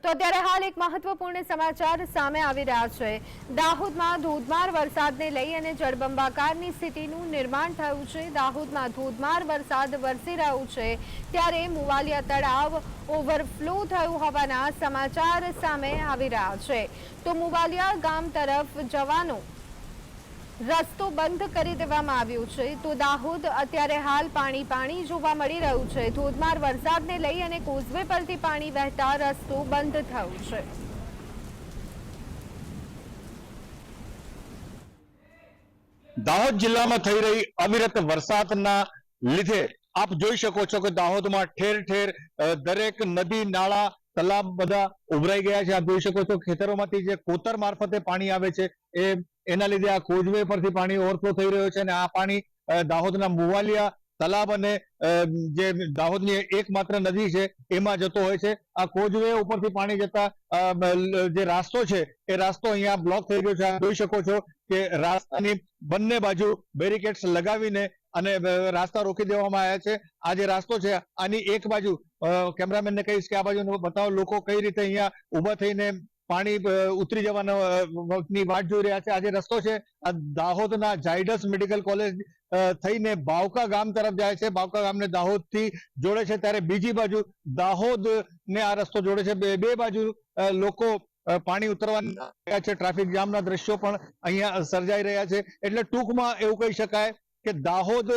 તો અત્યારે હાલ એક મહત્વપૂર્ણ સમાચાર સામે આવી રહ્યા છે। દાહોદમાં ધોધમાર વરસાદને લઈ અને જળબંબાકારની સ્થિતિનું નિર્માણ થયું છે। દાહોદમાં ધોધમાર વરસાદ વરસી રહ્યો છે ત્યારે મુવાલિયા તળાવ ઓવરફ્લો થયું હોવાના સમાચાર સામે આવી રહ્યા છે। તો મુવાલિયા ગામ તરફ જવાનો રસ્તો બંધ કરી દેવામાં આવ્યો છે। તો દાહોદ અત્યારે હાલ પાણી જોવા મળી રહ્યું છે। ધોધમાર વરસાદને લઈ અને કોઝવે પરથી પાણી વહેતા રસ્તો બંધ થયો છે। દાહોદ જિલ્લામાં થઈ રહી અવિરત વરસાદના લીધે આપ જોઈ શકો છો કે દાહોદમાં ઠેર ઠેર દરેક નદી નાળા તલાબ બધા ઉભરાઈ ગયા છે। આપ જોઈ શકો છો ખેતરોમાંથી જે કોતર મારફતે પાણી આવે છે એના લીધે આ કોઝવે પરથી પાણી ઓવરફ્લો થઈ રહ્યો છે અને આ પાણી દાહોદના મુવાલિયા તલાબ અને જે દાહોદની એકમાત્ર નદી છે એમાં જતો હોય છે। આ કોઝવે ઉપરથી પાણી જતા જે રાસ્તો છે એ રાસ્તો અહીંયા બ્લોક થઈ ગયો છે। આપ જોઈ શકો છો કે રાસ્તાની બંને બાજુ બેરિકેડ્સ લગાવીને અને રાસ્તા રોકી દેવામાં આવ્યા છે। આ જે રાસ્તો છે આની એક બાજુ કેમેરામેનને કહીશ કે આ બાજુ બતાવો લોકો કઈ રીતે અહીંયા ઉભા થઈને પાણી ઉતરી જવાની વાટ જોઈ રહ્યા છે। આ જે રસ્તો છે આ દાહોદના ઝાયડસ મેડિકલ કોલેજ થઈને બાવકા ગામ તરફ જાય છે। બાવકા ગામને દાહોદ થી જોડે છે ત્યારે બીજી બાજુ દાહોદ ને આ રસ્તો જોડે છે। બે બાજુ લોકો પાણી ઉતરવાના છે। ટ્રાફિક જામના દ્રશ્યો પણ અહીંયા સર્જાઈ રહ્યા છે। એટલે ટૂંકમાં એવું કહી શકાય કે દાહોદ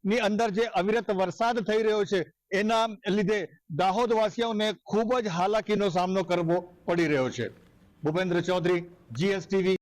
ની અંદર જે અવિરત વરસાદ થઈ રહ્યો છે એના લીધે દાહોદ વાસીઓને ખૂબ જ હાલાકીનો સામનો કરવો પડી રહ્યો છે। ભૂપેન્દ્ર ચૌધરી, GSTV।